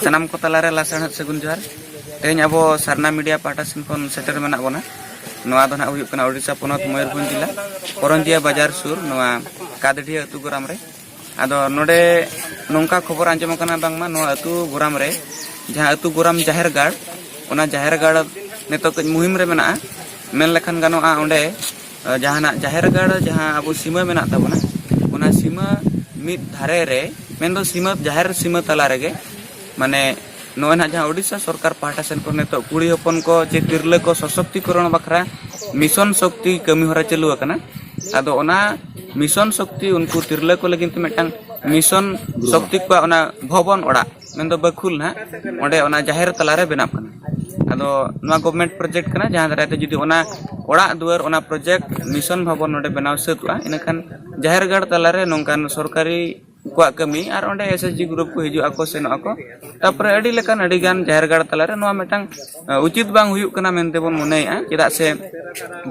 सानाम को तलारे लासाण सगुन जोहार तेज अब सारना मीडिया पाटा सेन खन सेटर मेना बना नोआ दो ना हुयुग कना ओडिशा पोनत मयूरभंज जिला परंजिया बाजार सुर नोआ कादडिया अतु गोराम रे आदो नोडे नोंका खबर आंजम कना बांगमा नोआ अतु गोराम रे जहां अतु गोराम जाहेर गाड़ ओना जाहेर गाड़ नेतो कज मुहिम रे मेना मेन लेखन गानोआ ओंडे जहाना जाहेर गाड़ जहां अब सीमा मेना ताबना ओना सीमा मिद धारे रे मेन दो सीमा जाहेर सीमा तला रेगे माने नोए ना जहां ओडिशा सरकार पाटा सेन को नेतो कुड़ी हपन को जे तिरले को सशक्तिकरण बखरा मिशन शक्ति कमी होरा चालू आकना आदो ओना मिशन शक्ति उनको तिरले को लगिन ते मेटांग मिशन शक्ति को ओना भवन ओड़ा मेन दो बखुल ना ओंडे ओना जाहेर तलारे बनाप कना आदो नोआ गवर्नमेंट प्रोजेक्ट कना जहां दाराते जुदी ओना ओड़ा दुआर ओना प्रोजेक्ट मिशन भवन ओंडे बनाव सेतुआ इनखान जाहेर गाड़ तलारे नोंकान सरकारी कुआ कमी और ओंडे एसएसजी ग्रुप को हिजु आको सेनो आको तापर अडी लेकान अडी गान जाहेर गाड़ तलारे नोआ मेटांग उचित बांग हुयुग कना मेनते बोन मनेया चेदा से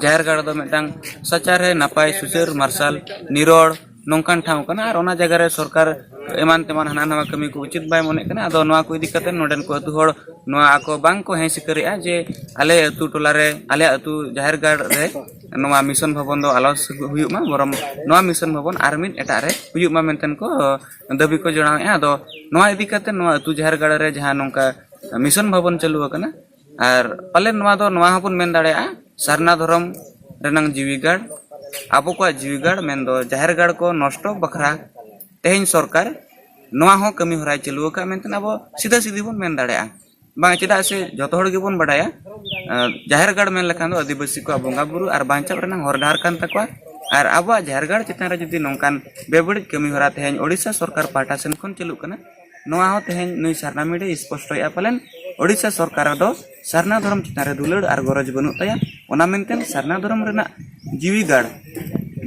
जाहेर गाड़ दो मेटांग सचारे नापाय सुसर मार्शल निरोड़ नोंकान ठाव कना और ओना जगह रे सरकार एमान तेमान हाना नवा कमी को उचित बाय मने कना आदो नोआ को इदी कते नोडेन को अतु होड़ नोआ आको बांग को हे सिकरिया जे आले अतु टोलारे आले अतु जाहेर गाड़ रे नोआ मिशन भवन दो आलोस हुयुग मा बरम नोआ मिशन भवन आर्मी एटा रे हुयुग मा मेनतेन को दाबी को जणावे आदो नोआ इदी कते नोआ अतु जाहेर गाड़ रे जहां नोंका मिशन भवन चालू आकना और पाले नोआ दो नोआ हबन मेन दाड़ेया सारना धर्म रेनांग जीविगाड़ आबो को जीविगाड़ मेन दो जाहेर गाड़ को नष्ट बखरा तेहेन सरकार नोआ हो कमी होराय चालू का मेनतेन आबो सीधा सीधी बन मेन दाड़ेया बांग चेदा से जतो हड़ गेबन बडाया जाहेर गाड़ मेन लेखान दो आदिवासी को बोंगा बुरु और बांचाव रेनांग हर डाहर कान तकवा और आबो जाहेर गाड़ चितान रे जुदी नोंकान बेबड़ी कमी होरा तेहेन ओडिशा सरकार पाटा सेन खन चालू कना नोआ हो तेहेन नुई सारना मीडिया स्पष्टया पालन ओडिशा सरकार दो सारना धर्म चितान रे दुलड़ और गरज बनु तया ओना मेनतेन सारना धर्म रेना जीवी गाड़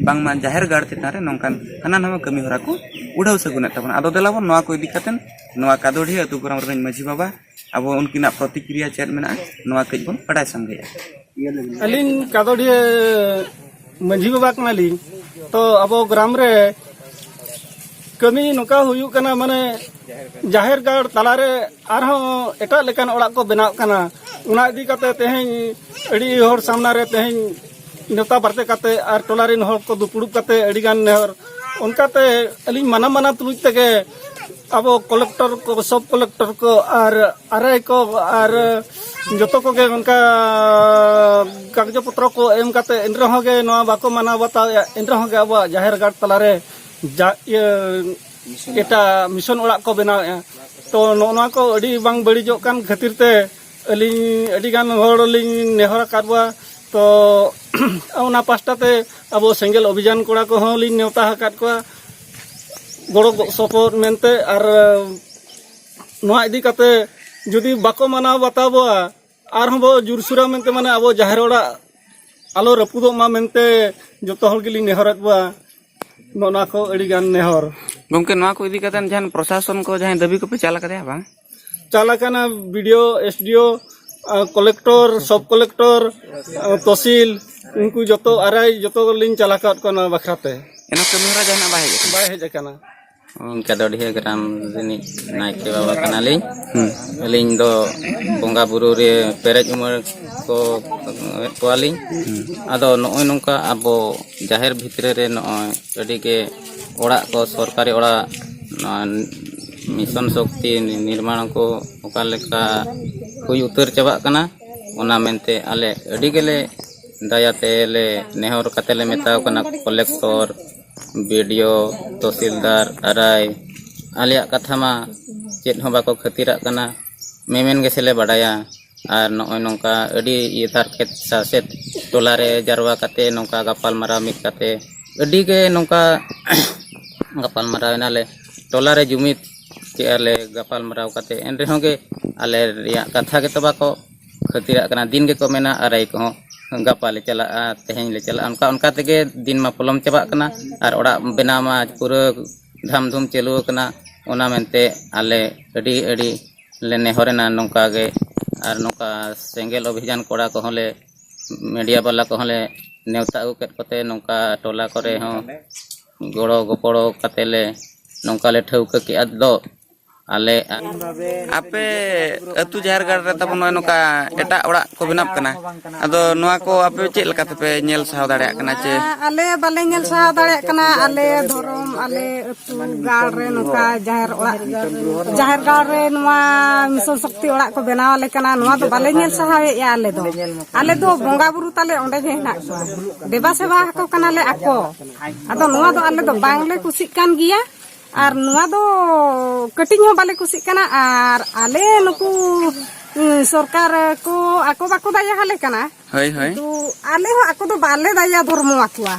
बांगमा जाहेर गाड़ चितान रे नोंकान हाना नवा कमी होरा को उड़ाव सगुन तबन आदो देलाबन नोआ को इदी कतेन नोआ कादोडिया अतु गोराम रे माझी बाबा अब उनकिना प्रतिक्रिया चेद मेना नोआ कज बन पढ़ाई संगेया अलिन कादोडिया माझी बाबा कनाली तो अब ग्राम रे कमी नोका हुयुग कना माने जाहेर गाड़ तलारे आरहो एटा लेकान ओड़ा को बनाव कना उना इदी कते तेहेन अडी होर सामना रे तेहेन नेता बारते कते आर टोलारिन होर को दुपुड़ुब कते अडी गान नेहर उनकाते अलिन माना तुलुज तके अब कलेक्टर को सब कलेक्टर को और आरआई को और जतो को गे उनका कागज पत्र को एम कते एनरे होगे नोआ बाको माना बता एनरे होगे अब जाहेर गाड़ तलारे एटा मिशन ओड़ा को बनाव तो नोआ को अडी बांग बड़ीजो कान खातिर ते अलिन अडी गान होड़ लिन नेहर कादवा तो ओना पास्टाते अब सेंगेल अभियान कोड़ा को हो लिन नेवता हकात को गड़ो सपोर्ट मेनते और नोआ इदी कते जुदी बाको माना बताबोआ आर हम जुरसुरा मेनते माने अब जाहेर ओड़ा आलो रपुदो मा मेनते जतो हल गिली नेहरत बा नोना को अडी गान नेहर गमके नोआ को इदी कतेन जहां प्रशासन को जहां दाबी को पे चाला कदे बा चाला कना वीडियो एसडीओ कलेक्टर सब कलेक्टर तहसील उनको जतो आरआई जतो लिन चाला काट कोना बखराते एनो कमी होरा जहां बाय हेज कना कादोडिया ग्राम रिनी नायके बाबा कनालिन अलिन दो बोंगा बुरु रे पेरेज उमर को कोआलिन आदो नोय नोंका आबो जाहेर भितरे रे नोय अडी के ओड़ा को सरकारी ओड़ा मिशन शक्ति निर्माण को ओका लेका हुई उतर चाबा कना ओना मेनते आले अडी गेले दायाते ले नेहर कते ले मेताव कना कलेक्टर वीडियो तहसीलदार आरआई आलिया कथा मा चेद हो बाको खतिरा कना मेमेन गेसेले बडाया और नोय नोंका अडी इथार खेत सासेत टोलारे जारवा कते नोंका गपाल मारा मित कते अडी के नोंका गपाल मारा नाले टोलारे जुमित के आले गपाल माराव कते एन रेहोगे आले रिया कथा के तो बाको खतिरा कना दिन के को मेना आरआई को गपा ले चला तेहेन ले चला उनका तेगे दिन मा पलम चाबा कना और ओड़ा बेना मा पूरा धामधूम चालू कना ओना मेनते आले अडी अडी ले नेहरेना नोंका गे और नोंका सेंगेल अभियान कोड़ा को ले मीडिया वाला को ले नेवता अगु केत कते नोंका टोला करे हो गड़ो गपड़ो कते ले नोंका ले ठौका के अद दो ᱟᱞᱮ ᱟᱯᱮ ᱟᱹᱛᱩ ᱡᱟᱦᱮᱨ ᱜᱟᱲ ᱨᱮ ᱛᱟᱵᱚᱱ ᱱᱚᱜᱼᱚᱭ ᱱᱚᱝᱠᱟ ᱮᱴᱟᱜ ᱚᱲᱟᱜ ᱠᱚ ᱵᱮᱱᱟᱣ ᱠᱟᱱᱟ ᱟᱫᱚ ᱱᱚᱣᱟ ko ape cek leka tepe nyel sahau dareyak kana ce ale bale nyel sahau dareyak kana ale dhorom ale atu gar re nuka jahar gar re noa mission shakti orak ko benaw ale kana noa do bale nyel sahau ya ale do bonga buru tale onde ge henak ko deba seba ko kana le ako ado noa do ale do bangle kusik kan giya ar noa do kating ho bale kusik kana ar ale nuku सरकार को ako bako daya hale kana hoi hoi तो आले हो ako do बाले दया धर्म आकुआ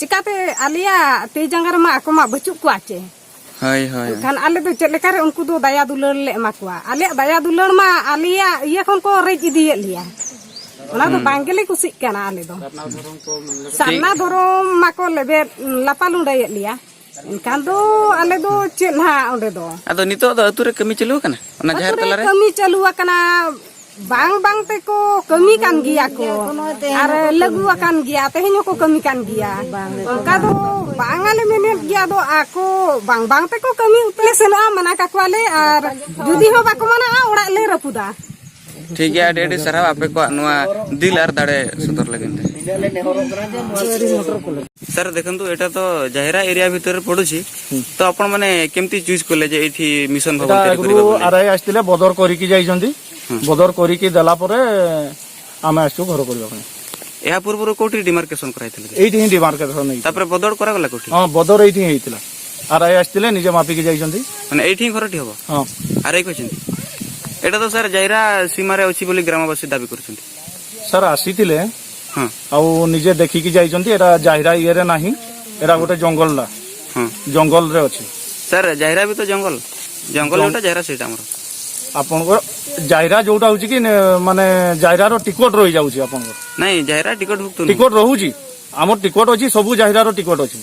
चिकाते आलिया ते जंगर मा ako मा बचुक को आचे hoi hoi खान आले दो चले करे उनको दो दया दुलर ले माकुआ आले दया दुलर मा आलिया ये खन को रेज दिए लिया ओना दो बांगले कुसिक काना आले दो साना धर्म माको लेबे लापालु दय लिया इनकान दो आले दो चेना ओंडे दो ado nito do atu re kami chalu kana ona jahar tala re kami चालू akana bang bang te ko kami kan giya ko ar lagu akan giya tehenyo ko kami kan giya onka do bang ale menet giya do ako bang bang te ko kami utle seno mana ka kwale ar judi ho bako mana orak le rapuda ठीक है ade sarau ape ko noa dil ar dare sudor lagente sir देखंतु एटा तो जाहिरा area भीतर पडुची तो आपण माने केमती choose करले जे एठी मिशन भवन तयारी ଆଗରୁ ଆରଆଇ ଆସିଥିଲେ ବଦର କରିକି ଯାଇଛନ୍ତି ବଦର କରିକି ଦେଲା ପରେ ଆମେ ଆସିଛୁ ଘର କରିବା ପାଇଁ ଏହା ପୂର୍ବରୁ କୋଠି ଡିମାର୍କେସନ କରାଇଥିଲେ ଏଇଠି ହିଁ ଡିମାର୍କେସନ ହେଇଛି ତାପରେ ବଦଳ କରାଗଲା କୋଠି ହଁ ବଦର ଏଇଠି ହିଁ ହେଇଥିଲା ଆରଆଇ ଆସିଥିଲେ ନିଜେ ମାପିକି ଯାଇଛନ୍ତି ମାନେ ଏଇଠି ଘରଟି ହବ ହଁ ଆରଆଇ କହିଛନ୍ତି ଏଟା ତ ସାର୍ ଜାହିରା ସୀମାରେ ଅଛି ବୋଲି ଗ୍ରାମବାସୀ ଦାବି କରୁଛନ୍ତି ସାର୍ ଆସିଥିଲେ ହଁ ଆଉ ନିଜେ ଦେଖିକି ଯାଇଛନ୍ତି ଏଟା ଜାହିରା ଇଏରେ ନାହିଁ ଏଟା ଗୋଟେ ଜଙ୍ଗଲଟା ହଁ ଜଙ୍ଗଲରେ ଅଛି ସାର୍ ଜାହିରା ବି ତ ଜଙ୍ଗଲ ଜଙ୍ଗଲ ଯୋଉଟା ଜାହିରା ସେଇଟା ଆମର ଆପଣଙ୍କର ଜାହିରା ଯୋଉଟା ହଉଛି କି ମାନେ ଜାହିରାର ଟିକଟ ରହିଯାଉଛି ଆପଣଙ୍କର ନାଇଁ ଜାହିରା ଟିକଟ ଭୁକ୍ତ ଟିକଟ ରହୁଛି ଆମର ଟିକଟ ଅଛି ସବୁ ଜାହିରାର ଟିକଟ ଅଛି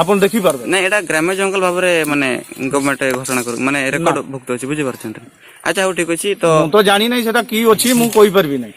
ଆପଣ ଦେଖିପାରିବେ ନାଇଁ ଏଟା ଗ୍ରାମ୍ୟ ଜଙ୍ଗଲ ଭାବରେ ମାନେ ଗଭର୍ଣ୍ଣମେଣ୍ଟ ଘୋଷଣା କରୁ ମାନେ ରେକର୍ଡ ଭୁକ୍ତ ଅଛି ବୁଝିପାରୁଛନ୍ତି ଆଚ୍ଛା ହଉ ଠିକ ଅଛି ତ ମୁଁ ତ ଜାଣି ନାହିଁ ସେଟା କି ଅଛି ମୁଁ କହିପାରିବି ନାହିଁ